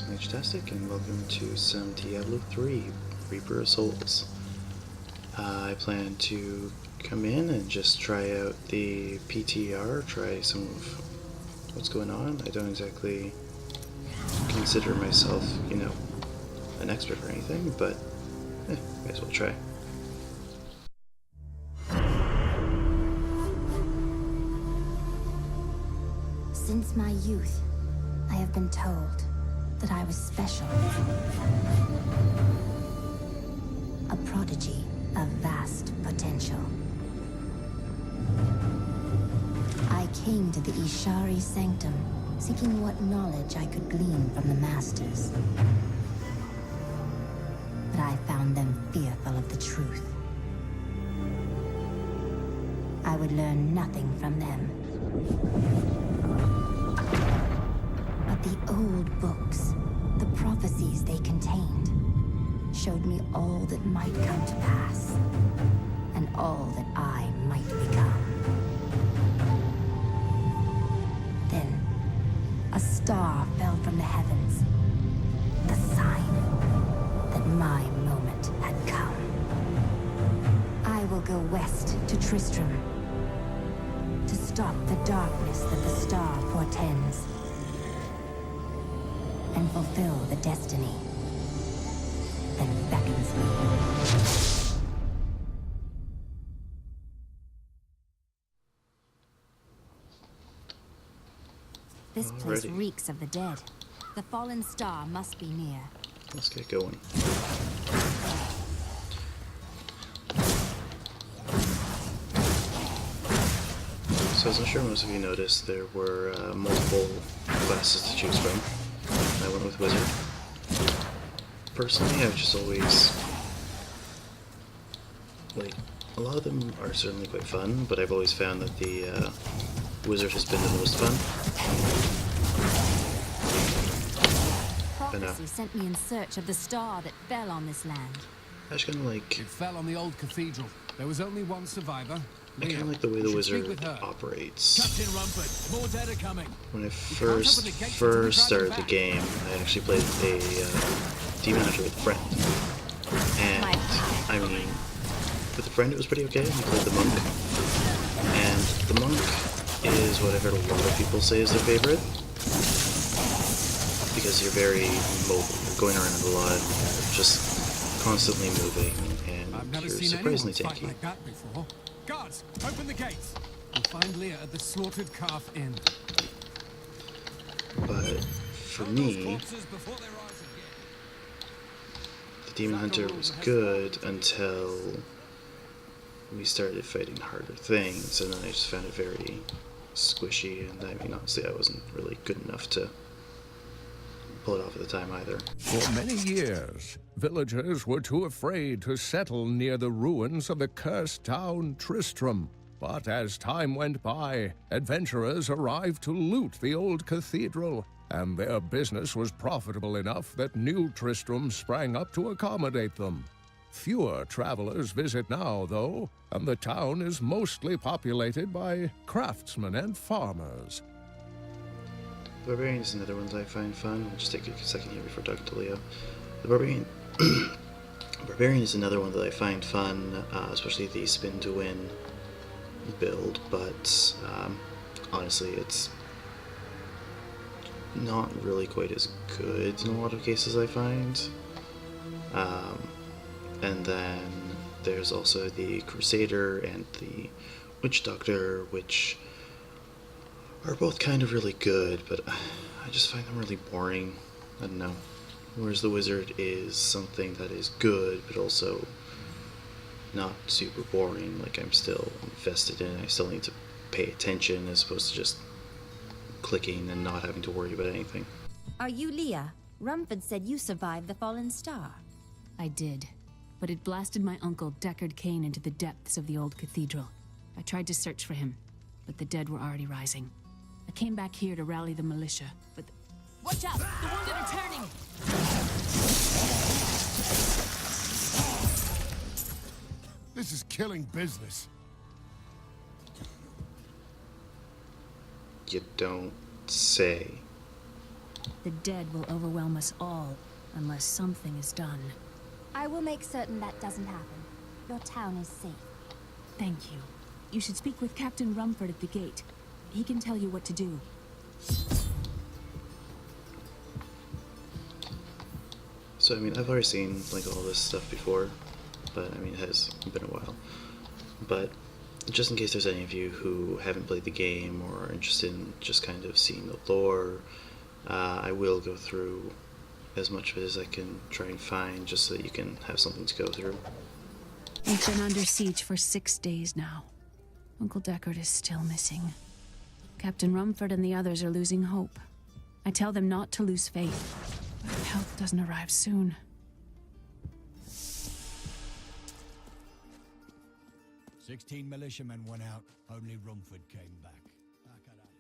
it's Magetastica, and welcome to some Diablo 3, Reaper of Souls. I plan to come in and just try out the PTR, try some of what's going on. I don't exactly consider myself, an expert or anything, but might as well try. Since my youth, I have been told that I was special. A prodigy of vast potential. I came to the Ishari Sanctum, seeking what knowledge I could glean from the Masters. But I found them fearful of the truth. I would learn nothing from them. But the old books, the prophecies they contained, showed me all that might come to pass, and all that I might become. Then, a star fell from the heavens, the sign that my moment had come. I will go west to Tristram, to stop the darkness that the star portends, and fulfill the destiny that beckons me. This place reeks of the dead. The fallen star must be near. Let's get going. So as I'm sure most of you noticed, there were multiple classes to choose from. I went with Wizard. Personally, I've just always... a lot of them are certainly quite fun, but I've always found that the Wizard has been the most fun. Prophecy sent me in search of the star that fell on this land. I just kind of like... It fell on the old cathedral. There was only one survivor. I kind of like the way the Wizard operates. Captain Rumford, more dead are coming. When I first started the game, I actually played a Demon Hunter with a friend. And, I mean, with a friend it was pretty okay. He played the Monk. And the Monk is what I've heard a lot of people say is their favorite. Because you're very mobile, you're going around a lot, just constantly moving, and you're surprisingly tanky. Like that before. Guards, open the gates. We'll find Leah at the Slaughtered Calf Inn. But for me, the Demon Hunter was good until we started fighting harder things, and then I just found it very squishy, and I mean, honestly, I wasn't really good enough to pull it off at the time either. For many years, villagers were too afraid to settle near the ruins of the cursed town Tristram. But as time went by, adventurers arrived to loot the old cathedral, and their business was profitable enough that new Tristram sprang up to accommodate them. Fewer travelers visit now, though, and the town is mostly populated by craftsmen and farmers. The Barbarian is another one that I find fun. I'll just take a second here before talking to Leo. The Barbarian is another one that I find fun, especially the spin to win build, but honestly it's not really quite as good in a lot of cases, I find. And then there's also the Crusader and the Witch Doctor, which are both kind of really good, but I just find them really boring. I don't know. Whereas the Wizard is something that is good, but also not super boring. Like, I'm still invested in it. I still need to pay attention as opposed to just clicking and not having to worry about anything. Are you Leah? Rumford said you survived the fallen star. I did, but it blasted my uncle Deckard Cain into the depths of the old cathedral. I tried to search for him, but the dead were already rising. I came back here to rally the militia, but... Watch out! The wounded are turning! This is killing business. You don't say. The dead will overwhelm us all, unless something is done. I will make certain that doesn't happen. Your town is safe. Thank you. You should speak with Captain Rumford at the gate. He can tell you what to do. So, I mean, I've already seen, like, all this stuff before, but, I mean, it has been a while. But, just in case there's any of you who haven't played the game or are interested in just kind of seeing the lore, I will go through as much of it as I can try and find, just so that you can have something to go through. We've been under siege for 6 days now. Uncle Deckard is still missing. Captain Rumford and the others are losing hope. I tell them not to lose faith, but if help doesn't arrive soon. 16 militiamen went out. Only Rumford came back. How can I help?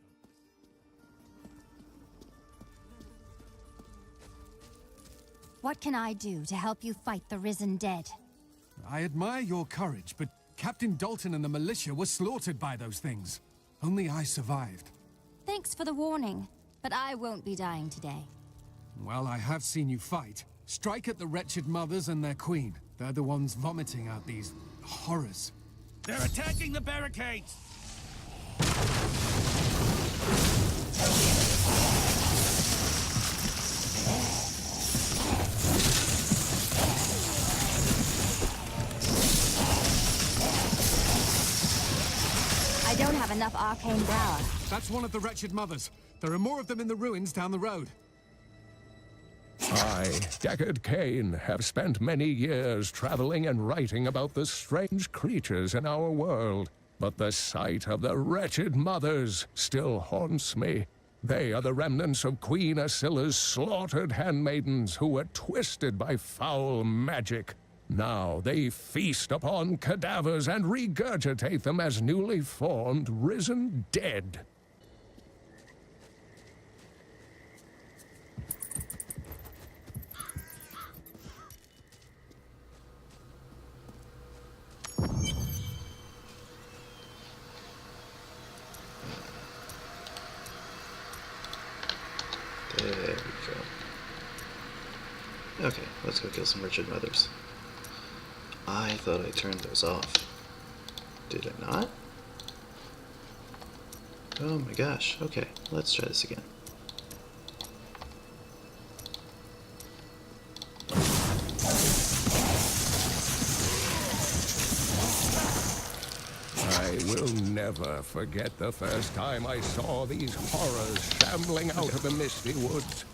What can I do to help you fight the risen dead? I admire your courage, but Captain Dalton and the militia were slaughtered by those things. Only I survived. Thanks for the warning, but I won't be dying today. Well, I have seen you fight. Strike at the wretched mothers and their queen. They're the ones vomiting out these horrors. They're attacking the barricades! I don't have enough arcane power. That's one of the wretched mothers. There are more of them in the ruins down the road. I, Deckard Cain, have spent many years traveling and writing about the strange creatures in our world, but the sight of the wretched mothers still haunts me. They are the remnants of Queen Asilla's slaughtered handmaidens who were twisted by foul magic. Now they feast upon cadavers and regurgitate them as newly formed, risen dead. There we go. Okay, let's go kill some wretched mothers. I thought I turned those off. Did I not? Oh my gosh. Okay, let's try this again. I will never forget the first time I saw these horrors shambling out of the misty woods.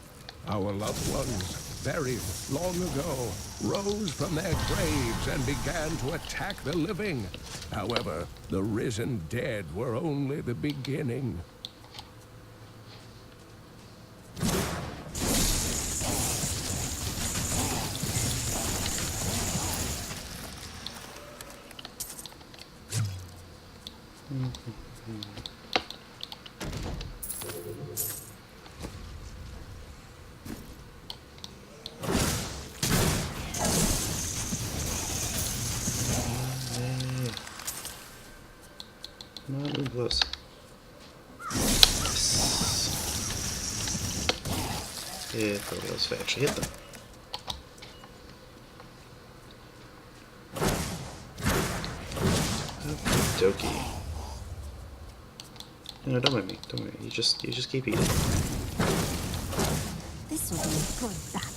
Our loved ones, buried long ago, rose from their graves and began to attack the living. However, the risen dead were only the beginning. Not really close. If I was to actually hit them. Okey-dokey. No, don't mind me. Don't mind me. You just keep eating. This will be a good battle.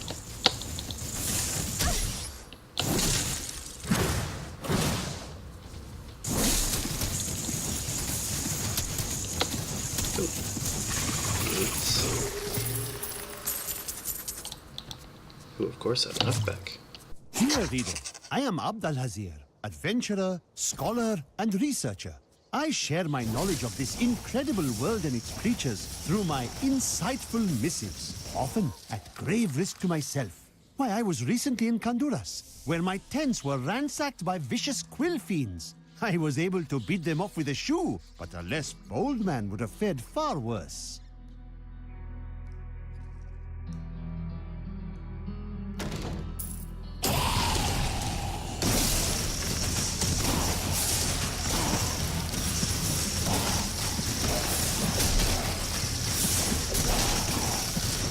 Who, of course, have enough back. Dear reader, I am Abd al-Hazir, adventurer, scholar, and researcher. I share my knowledge of this incredible world and its creatures through my insightful missives, often at grave risk to myself. Why, I was recently in Kanduras, where my tents were ransacked by vicious quill fiends. I was able to beat them off with a shoe, but a less bold man would have fared far worse.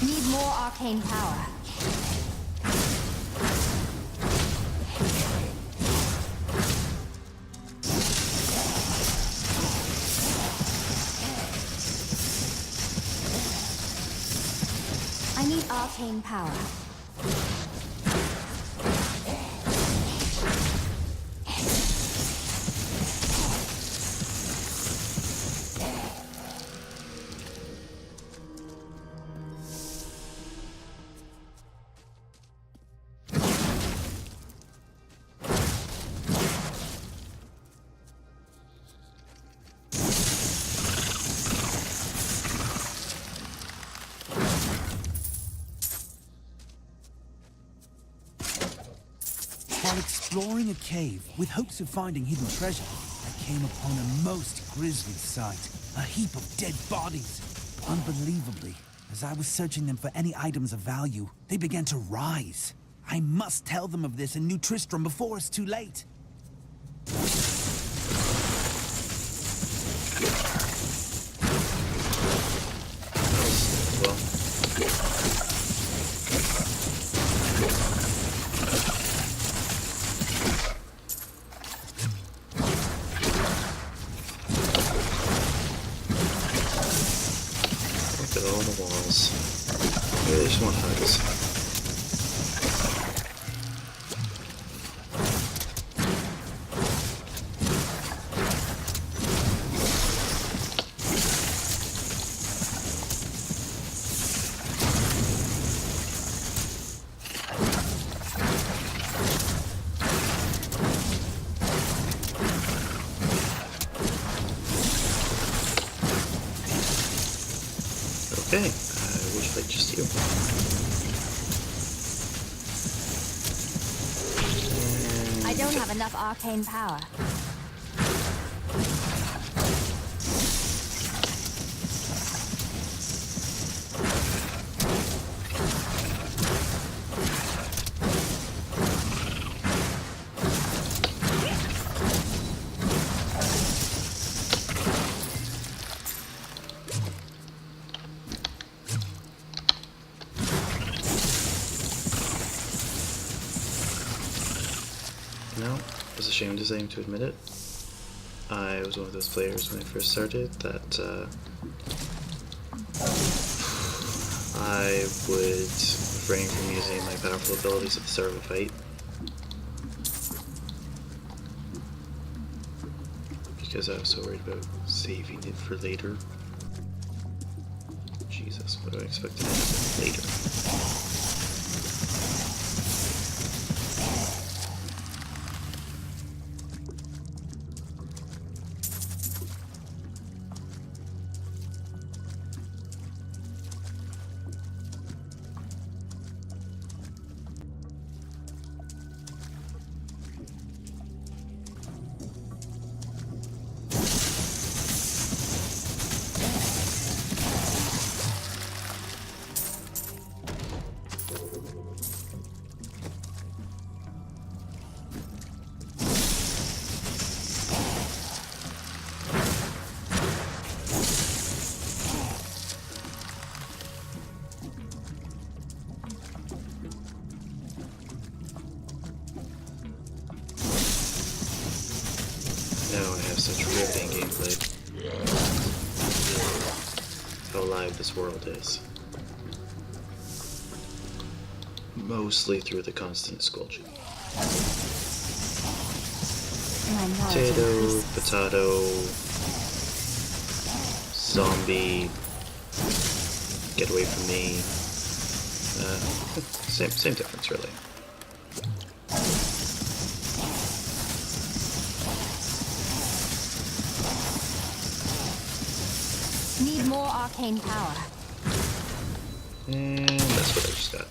Need more arcane power. I need arcane power. While exploring a cave with hopes of finding hidden treasure, I came upon a most grisly sight. A heap of dead bodies. Unbelievably, as I was searching them for any items of value, they began to rise. I must tell them of this in New Tristram before it's too late. Well, look at all the walls. Maybe they just want hugs. Okay, I wish like just you. I don't have enough arcane power. No, as ashamed as I am to admit it, I was one of those players when I first started that I would refrain from using my powerful abilities at the start of a fight because I was so worried about saving it for later. Jesus, what do I expect to happen later? Now I have such riveting gameplay. How alive this world is. Mostly through the constant sculpture. Potato, potato, zombie, get away from me. Same difference, really. Need more arcane power. And that's what I just got.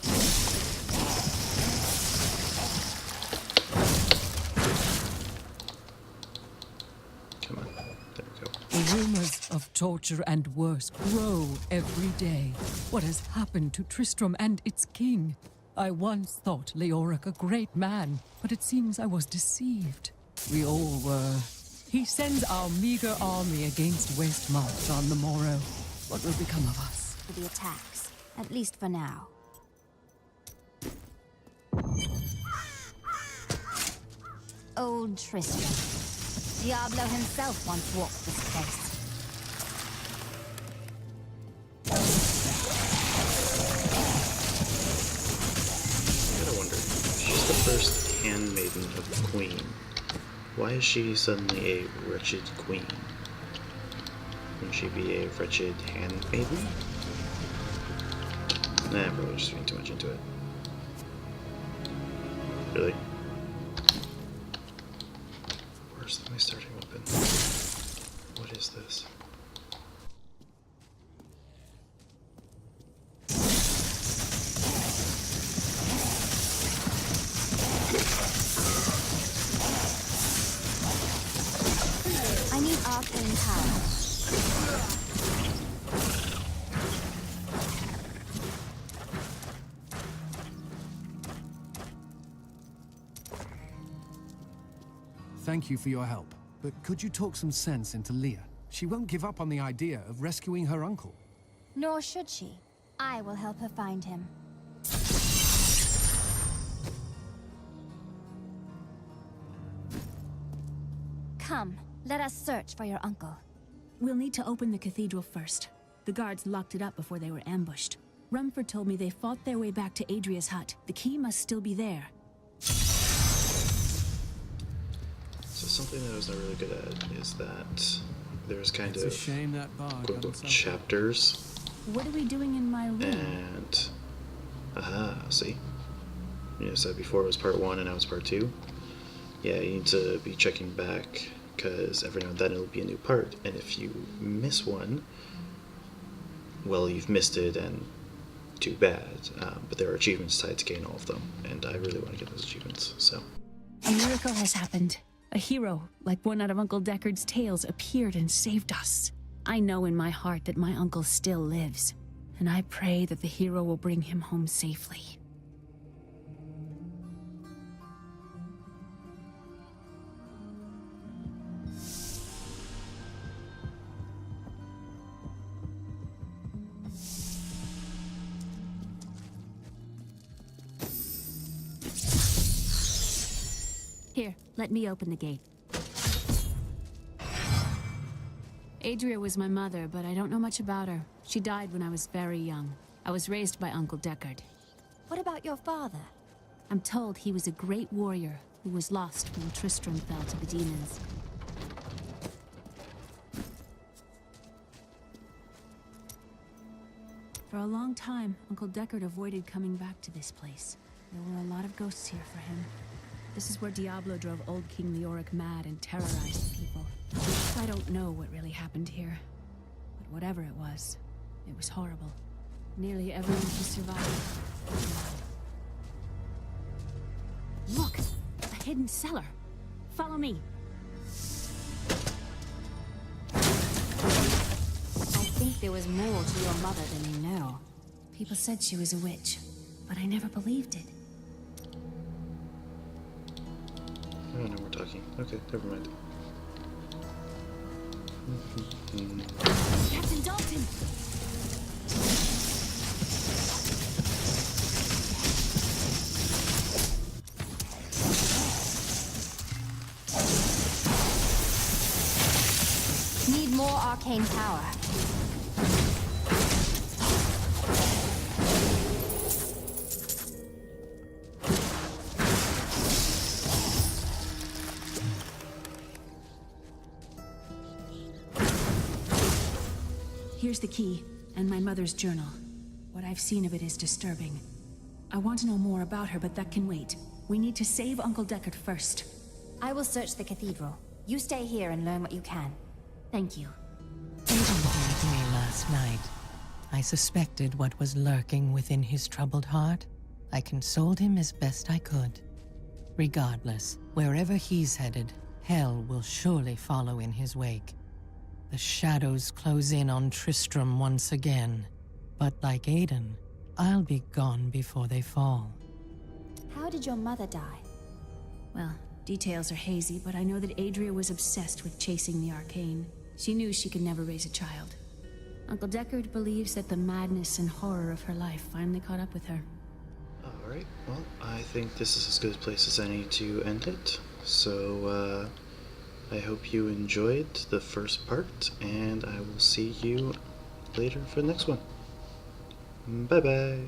Come on, there we go. The rumors of torture and worse grow every day. What has happened to Tristram and its king? I once thought Leoric a great man, but it seems I was deceived. We all were. He sends our meager army against Westmarch on the morrow. What will become of us? For the attacks. At least for now. Old Tristram. Diablo himself once walked this place. I gotta wonder, she's the first handmaiden of the queen. Why is she suddenly a wretched queen? Wouldn't she be a wretched handmaiden? Nah, I'm probably just reading too much into it. Really? Where's my starting weapon? What is this? I need arcane power. Thank you for your help. But could you talk some sense into Leah? She won't give up on the idea of rescuing her uncle. Nor should she. I will help her find him. Come, let us search for your uncle. We'll need to open the cathedral first. The guards locked it up before they were ambushed. Rumford told me they fought their way back to Adria's hut. The key must still be there. So something that I was not really good at is that there's kind It's a of shame that bar got quote-unquote himself. chapters, What are we doing in my room? and see, you know, said before it was part 1 and now it's part 2. Yeah, you need to be checking back because every now and then it'll be a new part, and if you miss one, well, you've missed it, and too bad. But there are achievements tied to gain all of them, and I really want to get those achievements. So A miracle has happened. A hero, like one out of Uncle Deckard's tales, appeared and saved us. I know in my heart that my uncle still lives, and I pray that the hero will bring him home safely. Here, let me open the gate. Adria was my mother, but I don't know much about her. She died when I was very young. I was raised by Uncle Deckard. What about your father? I'm told he was a great warrior who was lost when Tristram fell to the demons. For a long time, Uncle Deckard avoided coming back to this place. There were a lot of ghosts here for him. This is where Diablo drove old King Leoric mad and terrorized the people. I don't know what really happened here, but whatever it was horrible. Nearly everyone who survived died. Look! A hidden cellar! Follow me! I think there was more to your mother than you know. People said she was a witch, but I never believed it. oh no, we're talking. Okay, never mind. Captain Dalton! Need more arcane power. Here's the key, and my mother's journal. What I've seen of it is disturbing. I want to know more about her, but that can wait. We need to save Uncle Deckard first. I will search the cathedral. You stay here and learn what you can. Thank you. Aiden told me last night. I suspected what was lurking within his troubled heart. I consoled him as best I could. Regardless, wherever he's headed, hell will surely follow in his wake. The shadows close in on Tristram once again. But like Aiden, I'll be gone before they fall. How did your mother die? Well, details are hazy, but I know that Adria was obsessed with chasing the arcane. She knew she could never raise a child. Uncle Deckard believes that the madness and horror of her life finally caught up with her. Alright, well, I think this is as good a place as any to end it. So, I hope you enjoyed the first part, and I will see you later for the next one. Bye-bye.